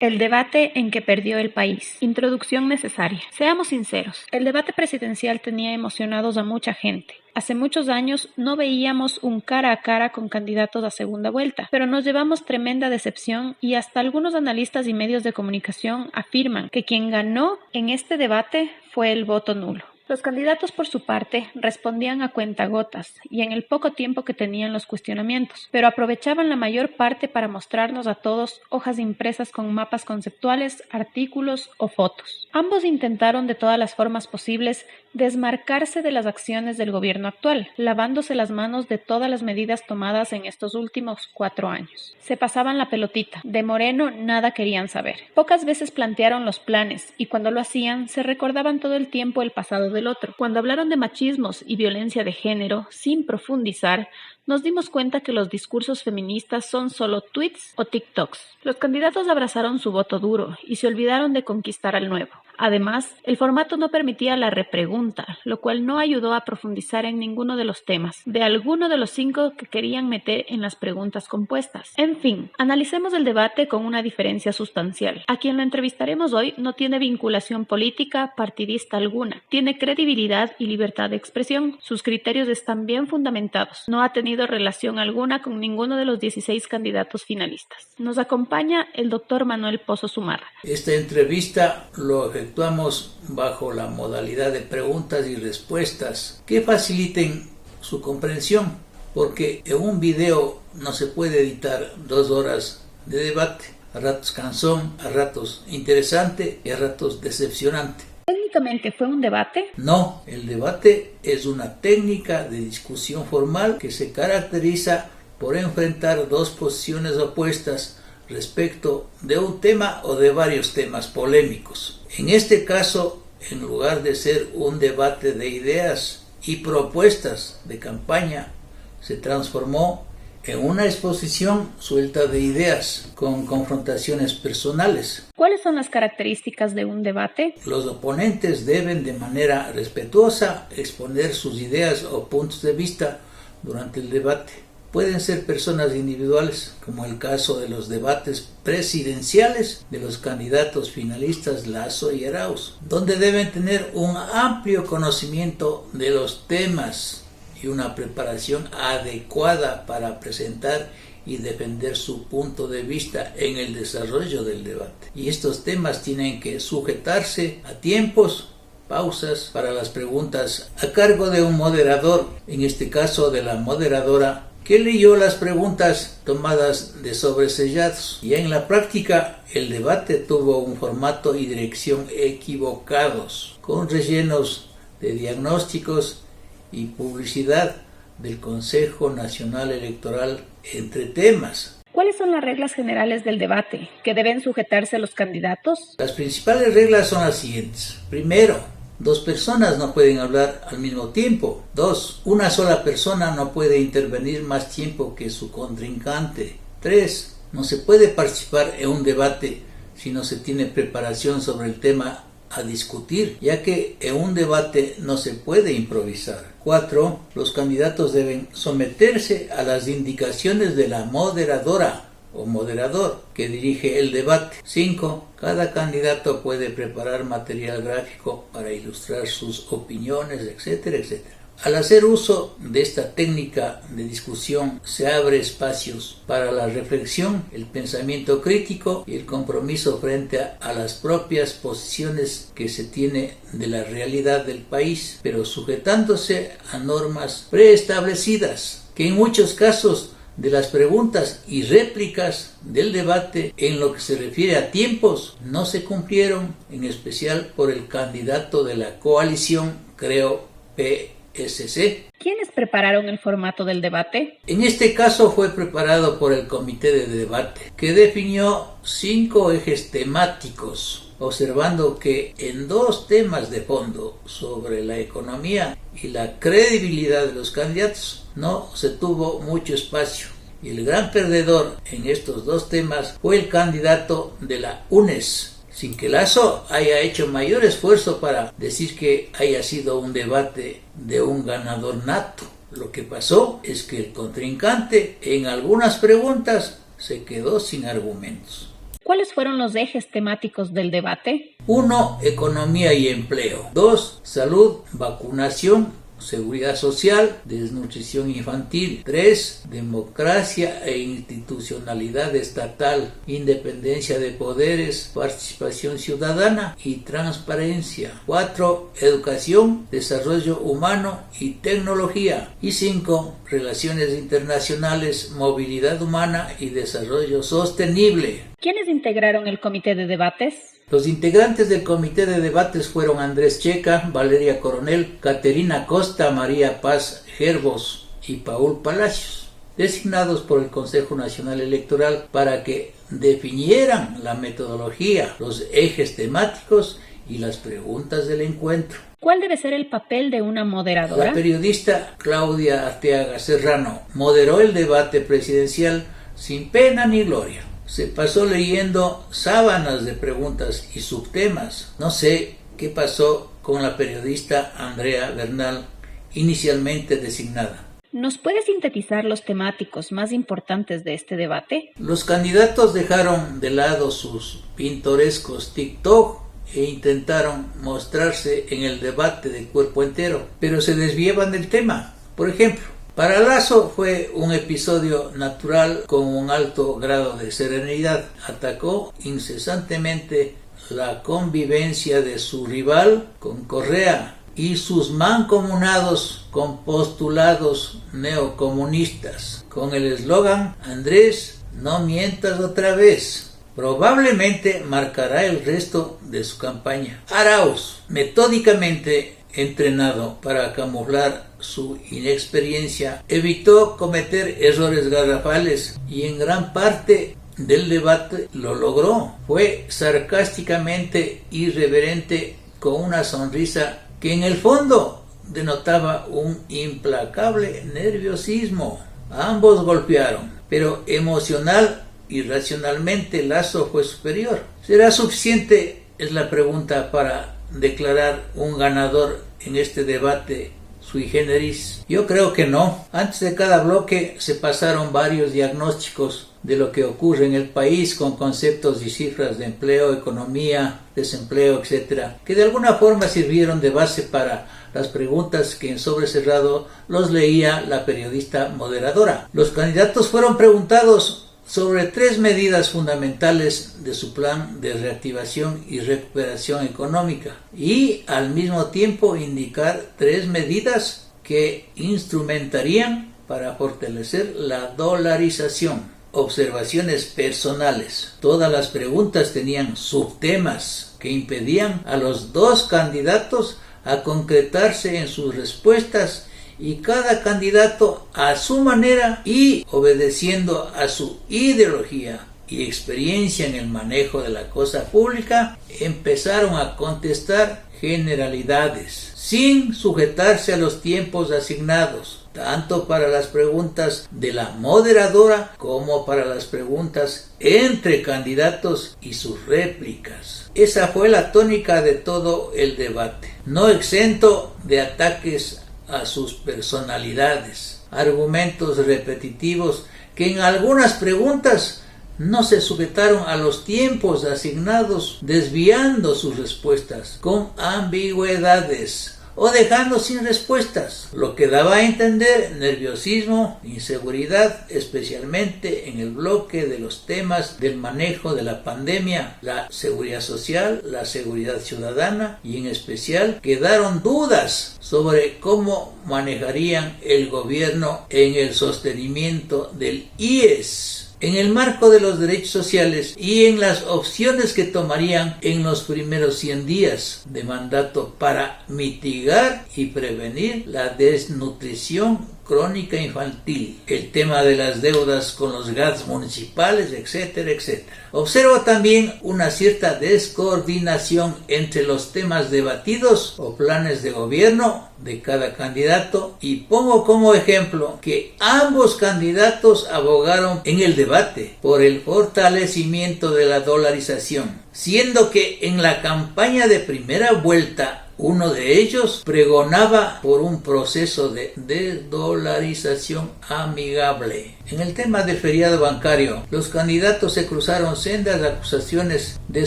El debate en que perdió el país. Introducción necesaria. Seamos sinceros, el debate presidencial tenía emocionados a mucha gente. Hace muchos años no veíamos un cara a cara con candidatos a segunda vuelta, pero nos llevamos tremenda decepción y hasta algunos analistas y medios de comunicación afirman que quien ganó en este debate fue el voto nulo. Los candidatos, por su parte, respondían a cuentagotas y en el poco tiempo que tenían los cuestionamientos, pero aprovechaban la mayor parte para mostrarnos a todos hojas impresas con mapas conceptuales, artículos o fotos. Ambos intentaron de todas las formas posibles desmarcarse de las acciones del gobierno actual, lavándose las manos de todas las medidas tomadas en estos últimos 4 años. Se pasaban la pelotita. De Moreno nada querían saber. Pocas veces plantearon los planes y cuando lo hacían se recordaban todo el tiempo el pasado del otro. Cuando hablaron de machismos y violencia de género, sin profundizar, nos dimos cuenta que los discursos feministas son solo tweets o TikToks. Los candidatos abrazaron su voto duro y se olvidaron de conquistar al nuevo. Además, el formato no permitía la repregunta, lo cual no ayudó a profundizar en ninguno de los temas, de alguno de los 5 que querían meter en las preguntas compuestas. En fin, analicemos el debate con una diferencia sustancial. A quien lo entrevistaremos hoy no tiene vinculación política, partidista alguna. Tiene credibilidad y libertad de expresión. Sus criterios están bien fundamentados. No ha tenido relación alguna con ninguno de los 16 candidatos finalistas. Nos acompaña el doctor Manuel Pozo Zumarraga. Esta entrevista lo efectuamos bajo la modalidad de preguntas y respuestas que faciliten su comprensión, porque en un video no se puede editar 2 horas de debate. A ratos cansón, a ratos interesante y a ratos decepcionante. ¿Técnicamente fue un debate? No, el debate es una técnica de discusión formal que se caracteriza por enfrentar 2 posiciones opuestas respecto de un tema o de varios temas polémicos. En este caso, en lugar de ser un debate de ideas y propuestas de campaña, se transformó en una exposición suelta de ideas con confrontaciones personales. ¿Cuáles son las características de un debate? Los oponentes deben de manera respetuosa exponer sus ideas o puntos de vista durante el debate. Pueden ser personas individuales, como el caso de los debates presidenciales de los candidatos finalistas Lasso y Arauz, donde deben tener un amplio conocimiento de los temas y una preparación adecuada para presentar y defender su punto de vista en el desarrollo del debate. Y estos temas tienen que sujetarse a tiempos, pausas para las preguntas a cargo de un moderador, en este caso de la moderadora, que leyó las preguntas tomadas de sobresellados. Y en la práctica el debate tuvo un formato y dirección equivocados, con rellenos de diagnósticos y publicidad del Consejo Nacional Electoral entre temas. ¿Cuáles son las reglas generales del debate que deben sujetarse los candidatos? Las principales reglas son las siguientes. Primero, 2 personas no pueden hablar al mismo tiempo. 2, una sola persona no puede intervenir más tiempo que su contrincante. 3, no se puede participar en un debate si no se tiene preparación sobre el tema a discutir, ya que en un debate no se puede improvisar. 4, los candidatos deben someterse a las indicaciones de la moderadora o moderador que dirige el debate. 5, cada candidato puede preparar material gráfico para ilustrar sus opiniones, etcétera, etcétera. Al hacer uso de esta técnica de discusión se abre espacios para la reflexión, el pensamiento crítico y el compromiso frente a las propias posiciones que se tiene de la realidad del país, pero sujetándose a normas preestablecidas, que en muchos casos de las preguntas y réplicas del debate en lo que se refiere a tiempos no se cumplieron, en especial por el candidato de la coalición Creo PSC. ¿Quiénes prepararon el formato del debate? En este caso fue preparado por el comité de debate, que definió 5 ejes temáticos, observando que en 2 temas de fondo sobre la economía y la credibilidad de los candidatos no se tuvo mucho espacio. Y el gran perdedor en estos 2 temas fue el candidato de la UNES, sin que Lasso haya hecho mayor esfuerzo para decir que haya sido un debate de un ganador nato. Lo que pasó es que el contrincante en algunas preguntas se quedó sin argumentos. ¿Cuáles fueron los ejes temáticos del debate? 1. Economía y empleo. 2. Salud, vacunación, seguridad social, desnutrición infantil. 3. Democracia e institucionalidad estatal, independencia de poderes, participación ciudadana y transparencia. 4. Educación, desarrollo humano y tecnología. Y 5. Relaciones internacionales, movilidad humana y desarrollo sostenible. ¿Quiénes integraron el comité de debates? Los integrantes del comité de debates fueron Andrés Checa, Valeria Coronel, Caterina Costa, María Paz Gerbos y Paul Palacios, designados por el Consejo Nacional Electoral para que definieran la metodología, los ejes temáticos y las preguntas del encuentro. ¿Cuál debe ser el papel de una moderadora? La periodista Claudia Arteaga Serrano moderó el debate presidencial sin pena ni gloria. Se pasó leyendo sábanas de preguntas y subtemas. No sé qué pasó con la periodista Andrea Bernal, inicialmente designada. ¿Nos puede sintetizar los temáticos más importantes de este debate? Los candidatos dejaron de lado sus pintorescos TikTok e intentaron mostrarse en el debate de cuerpo entero, pero se desviaban del tema. Por ejemplo, para Lasso fue un episodio natural con un alto grado de serenidad. Atacó incesantemente la convivencia de su rival con Correa y sus mancomunados con postulados neocomunistas, con el eslogan «Andrés, no mientas otra vez». Probablemente marcará el resto de su campaña. Arauz, metódicamente entrenado para camuflar su inexperiencia, evitó cometer errores garrafales y en gran parte del debate lo logró. Fue sarcásticamente irreverente con una sonrisa que en el fondo denotaba un implacable nerviosismo. Ambos golpearon, pero emocional y racionalmente Lasso fue superior. ¿Será suficiente? Es la pregunta para declarar un ganador en este debate sui generis. Yo creo que no. Antes de cada bloque se pasaron varios diagnósticos de lo que ocurre en el país con conceptos y cifras de empleo, economía, desempleo, etc., que de alguna forma sirvieron de base para las preguntas que en sobre cerrado los leía la periodista moderadora. Los candidatos fueron preguntados sobre 3 medidas fundamentales de su plan de reactivación y recuperación económica y al mismo tiempo indicar 3 medidas que instrumentarían para fortalecer la dolarización. Observaciones personales. Todas las preguntas tenían subtemas que impedían a los 2 candidatos a concretarse en sus respuestas y cada candidato a su manera y obedeciendo a su ideología y experiencia en el manejo de la cosa pública, empezaron a contestar generalidades sin sujetarse a los tiempos asignados, tanto para las preguntas de la moderadora como para las preguntas entre candidatos y sus réplicas. Esa fue la tónica de todo el debate, no exento de ataques a sus personalidades, argumentos repetitivos que en algunas preguntas no se sujetaron a los tiempos asignados, desviando sus respuestas con ambigüedades o dejando sin respuestas, lo que daba a entender nerviosismo, inseguridad, especialmente en el bloque de los temas del manejo de la pandemia, la seguridad social, la seguridad ciudadana y en especial quedaron dudas sobre cómo manejarían el gobierno en el sostenimiento del IES. En el marco de los derechos sociales y en las opciones que tomarían en los primeros 100 días de mandato para mitigar y prevenir la desnutrición crónica infantil, el tema de las deudas con los GATS municipales, etcétera, etcétera. Observo también una cierta descoordinación entre los temas debatidos o planes de gobierno de cada candidato y pongo como ejemplo que ambos candidatos abogaron en el debate por el fortalecimiento de la dolarización, siendo que en la campaña de primera vuelta Uno de ellos pregonaba por un proceso de desdolarización amigable. En el tema del feriado bancario, los candidatos se cruzaron sendas acusaciones de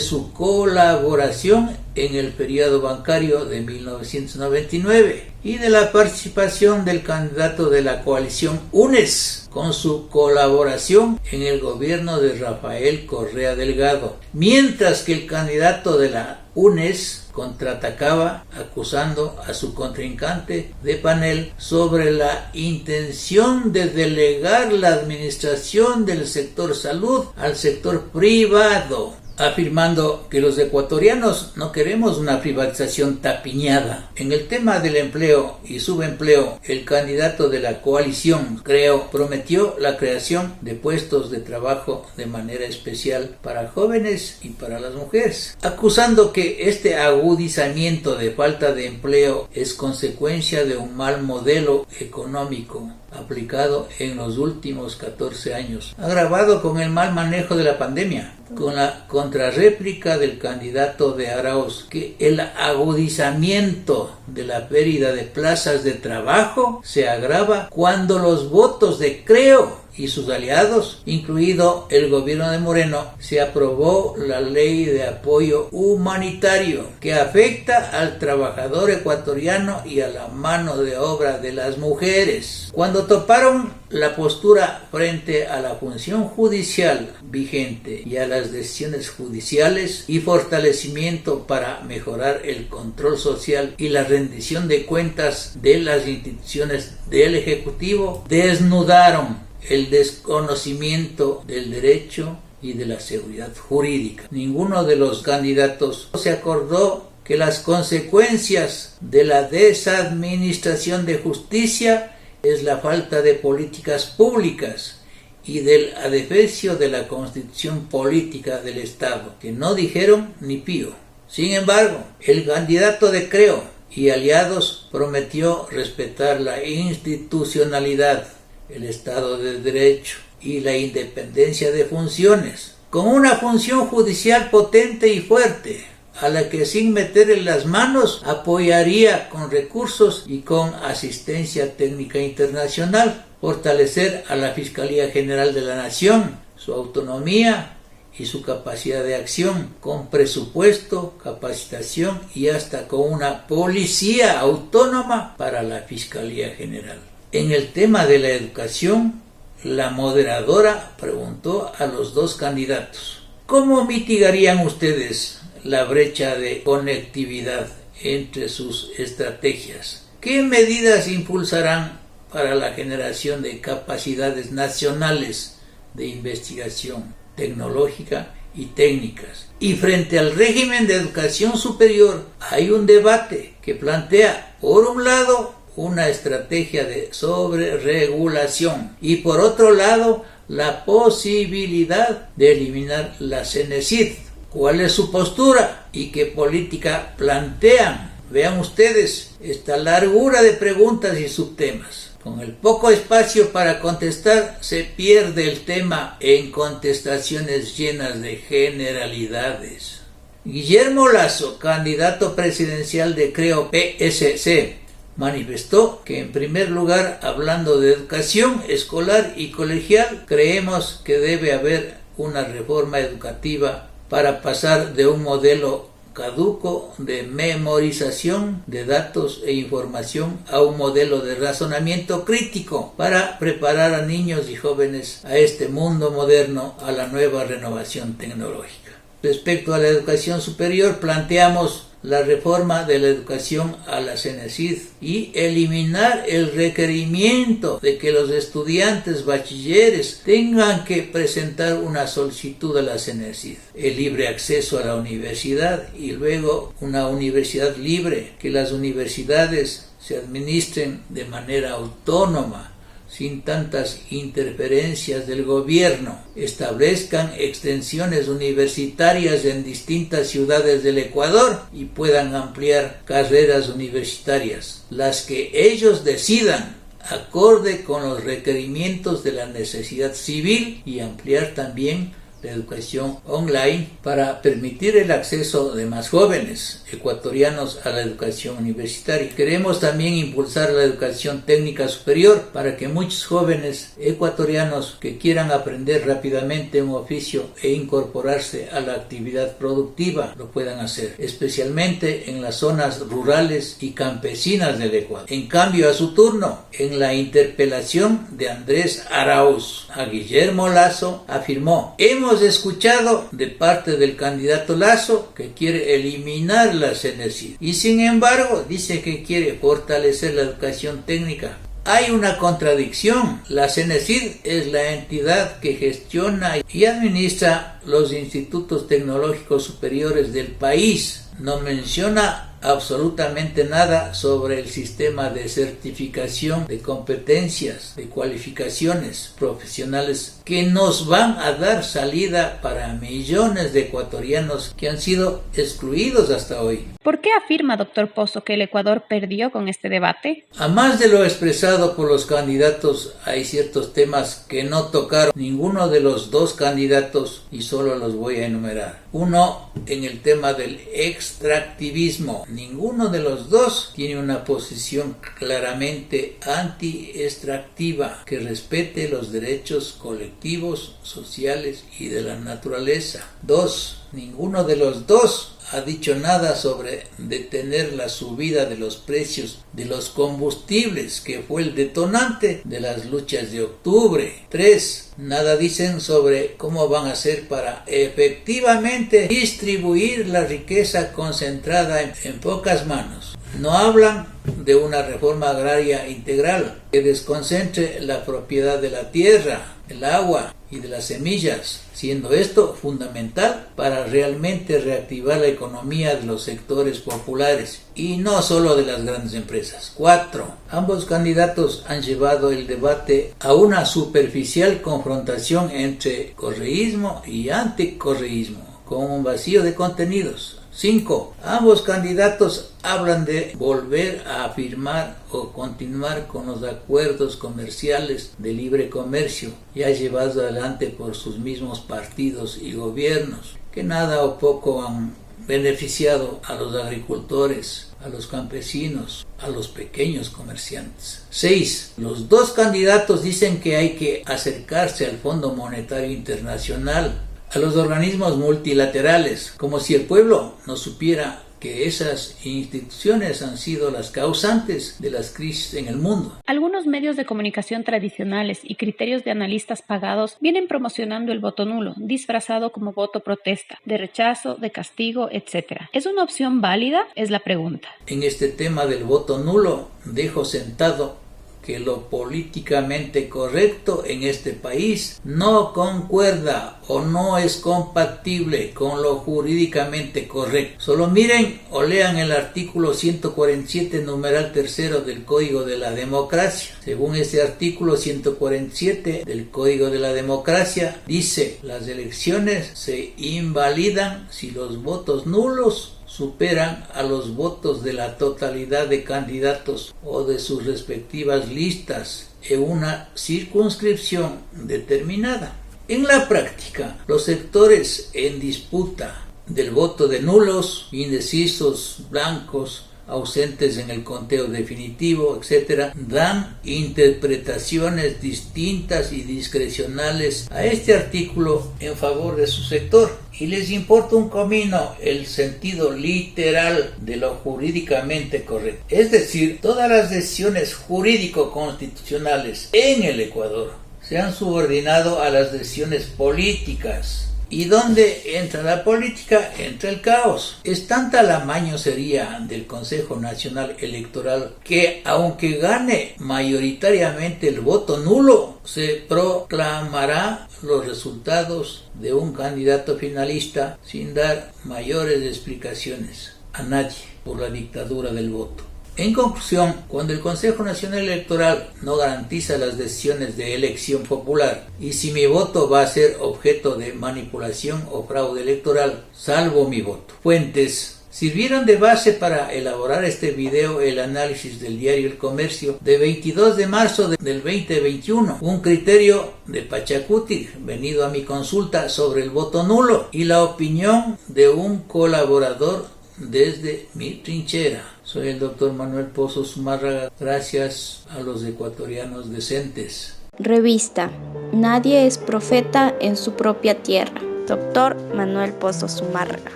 su colaboración en el feriado bancario de 1999 y de la participación del candidato de la coalición UNES con su colaboración en el gobierno de Rafael Correa Delgado, mientras que el candidato de la UNES contraatacaba acusando a su contrincante de panel sobre la intención de delegar la administración del sector salud al sector privado, afirmando que los ecuatorianos no queremos una privatización tapiñada. En el tema del empleo y subempleo, el candidato de la coalición, Creo, prometió la creación de puestos de trabajo de manera especial para jóvenes y para las mujeres, acusando que este agudizamiento de falta de empleo es consecuencia de un mal modelo económico aplicado en los últimos 14 años, agravado con el mal manejo de la pandemia, con la contrarréplica del candidato de Arauz, que el agudizamiento de la pérdida de plazas de trabajo se agrava cuando los votos de Creo y sus aliados, incluido el gobierno de Moreno, se aprobó la ley de apoyo humanitario que afecta al trabajador ecuatoriano y a la mano de obra de las mujeres. Cuando toparon la postura frente a la función judicial vigente y a las decisiones judiciales y fortalecimiento para mejorar el control social y la rendición de cuentas de las instituciones del Ejecutivo, desnudaron el desconocimiento del derecho y de la seguridad jurídica. Ninguno de los candidatos se acordó que las consecuencias de la desadministración de justicia es la falta de políticas públicas y del adefesio de la constitución política del Estado, que no dijeron ni pío. Sin embargo, el candidato de Creo y aliados prometió respetar la institucionalidad, el Estado de Derecho y la independencia de funciones, con una función judicial potente y fuerte, a la que sin meterle las manos apoyaría con recursos y con asistencia técnica internacional, fortalecer a la Fiscalía General de la Nación, su autonomía y su capacidad de acción, con presupuesto, capacitación y hasta con una policía autónoma para la Fiscalía General. En el tema de la educación, la moderadora preguntó a los dos candidatos: ¿cómo mitigarían ustedes la brecha de conectividad entre sus estrategias? ¿Qué medidas impulsarán para la generación de capacidades nacionales de investigación tecnológica y técnicas? Y frente al régimen de educación superior hay un debate que plantea, por un lado, una estrategia de sobreregulación y por otro lado la posibilidad de eliminar la CENESID. ¿Cuál es su postura y qué política plantean? Vean ustedes esta largura de preguntas y subtemas. Con el poco espacio para contestar se pierde el tema en contestaciones llenas de generalidades. Guillermo Lasso, candidato presidencial de Creo PSC, manifestó que en primer lugar, hablando de educación escolar y colegial, creemos que debe haber una reforma educativa para pasar de un modelo caduco de memorización de datos e información a un modelo de razonamiento crítico para preparar a niños y jóvenes a este mundo moderno, a la nueva renovación tecnológica. Respecto a la educación superior, planteamos la reforma de la educación a la CENESID y eliminar el requerimiento de que los estudiantes bachilleres tengan que presentar una solicitud a la CENESID, el libre acceso a la universidad y luego una universidad libre, que las universidades se administren de manera autónoma, sin tantas interferencias del gobierno, establezcan extensiones universitarias en distintas ciudades del Ecuador y puedan ampliar carreras universitarias, las que ellos decidan, acorde con los requerimientos de la necesidad civil, y ampliar también de educación online para permitir el acceso de más jóvenes ecuatorianos a la educación universitaria. Queremos también impulsar la educación técnica superior para que muchos jóvenes ecuatorianos que quieran aprender rápidamente un oficio e incorporarse a la actividad productiva lo puedan hacer, especialmente en las zonas rurales y campesinas del Ecuador. En cambio, a su turno, en la interpelación de Andrés Arauz a Guillermo Lasso, afirmó: hemos escuchado de parte del candidato Lasso que quiere eliminar la CENESID y sin embargo dice que quiere fortalecer la educación técnica. Hay una contradicción. La CENESID es la entidad que gestiona y administra los institutos tecnológicos superiores del país. No menciona absolutamente nada sobre el sistema de certificación de competencias, de cualificaciones profesionales que nos van a dar salida para millones de ecuatorianos que han sido excluidos hasta hoy. ¿Por qué afirma, doctor Pozo, que el Ecuador perdió con este debate? A más de lo expresado por los candidatos, hay ciertos temas que no tocaron ninguno de los dos candidatos y solo los voy a enumerar. Uno, en el tema del extractivismo. Ninguno de los dos tiene una posición claramente anti-extractiva que respete los derechos colectivos, sociales y de la naturaleza. Dos, ninguno de los dos ha dicho nada sobre detener la subida de los precios de los combustibles, que fue el detonante de las luchas de octubre. 3. Nada dicen sobre cómo van a hacer para efectivamente distribuir la riqueza concentrada en pocas manos. No hablan de una reforma agraria integral que desconcentre la propiedad de la tierra, el agua y de las semillas, siendo esto fundamental para realmente reactivar la economía de los sectores populares y no solo de las grandes empresas. 4. Ambos candidatos han llevado el debate a una superficial confrontación entre correísmo y anticorreísmo, con un vacío de contenidos. 5. Ambos candidatos hablan de volver a firmar o continuar con los acuerdos comerciales de libre comercio ya llevados adelante por sus mismos partidos y gobiernos, que nada o poco han beneficiado a los agricultores, a los campesinos, a los pequeños comerciantes. 6. Los dos candidatos dicen que hay que acercarse al Fondo Monetario Internacional, a los organismos multilaterales, como si el pueblo no supiera que esas instituciones han sido las causantes de las crisis en el mundo. Algunos medios de comunicación tradicionales y criterios de analistas pagados vienen promocionando el voto nulo, disfrazado como voto protesta, de rechazo, de castigo, etc. ¿Es una opción válida? Es la pregunta. En este tema del voto nulo, dejo sentado que lo políticamente correcto en este país no concuerda o no es compatible con lo jurídicamente correcto. Solo miren o lean el artículo 147, numeral 3 del Código de la Democracia. Según ese artículo 147 del Código de la Democracia, dice: las elecciones se invalidan si los votos nulos superan a los votos de la totalidad de candidatos o de sus respectivas listas en una circunscripción determinada. En la práctica, los sectores en disputa del voto de nulos, indecisos, blancos, ausentes en el conteo definitivo, etc., dan interpretaciones distintas y discrecionales a este artículo en favor de su sector, y les importa un comino el sentido literal de lo jurídicamente correcto. Es decir, todas las decisiones jurídico-constitucionales en el Ecuador se han subordinado a las decisiones políticas. ¿Y dónde entra la política? Entra el caos. Es tanta la mañosería del Consejo Nacional Electoral que, aunque gane mayoritariamente el voto nulo, se proclamará los resultados de un candidato finalista sin dar mayores explicaciones a nadie por la dictadura del voto. En conclusión, cuando el Consejo Nacional Electoral no garantiza las decisiones de elección popular y si mi voto va a ser objeto de manipulación o fraude electoral, salvo mi voto. Fuentes: Sirvieron de base para elaborar este video el análisis del diario El Comercio de 22 de marzo del 2021, un criterio de Pachacuti venido a mi consulta sobre el voto nulo y la opinión de un colaborador desde mi trinchera. Soy el doctor Manuel Pozo Zumárraga, gracias a los ecuatorianos decentes. Revista Nadie es profeta en su propia tierra. Doctor Manuel Pozo Zumárraga.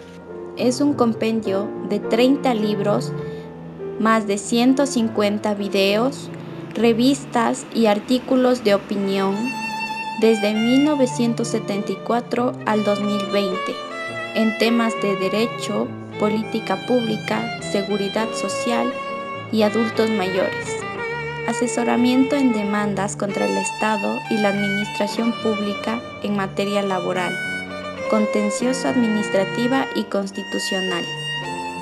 Es un compendio de 30 libros, más de 150 videos, revistas y artículos de opinión desde 1974 al 2020 en temas de derecho, política pública, seguridad social y adultos mayores, asesoramiento en demandas contra el Estado y la administración pública en materia laboral, contencioso administrativa y constitucional.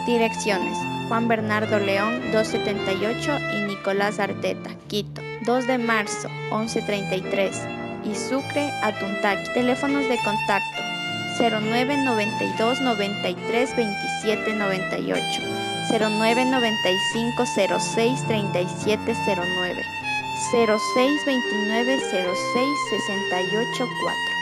Direcciones: Juan Bernardo León 278 y Nicolás Arteta, Quito, 2 de marzo 1133 y Sucre, Atuntaqui. Teléfonos de contacto: 0992 93 27 98, 0995 06 37 09, 0629 06 68 4.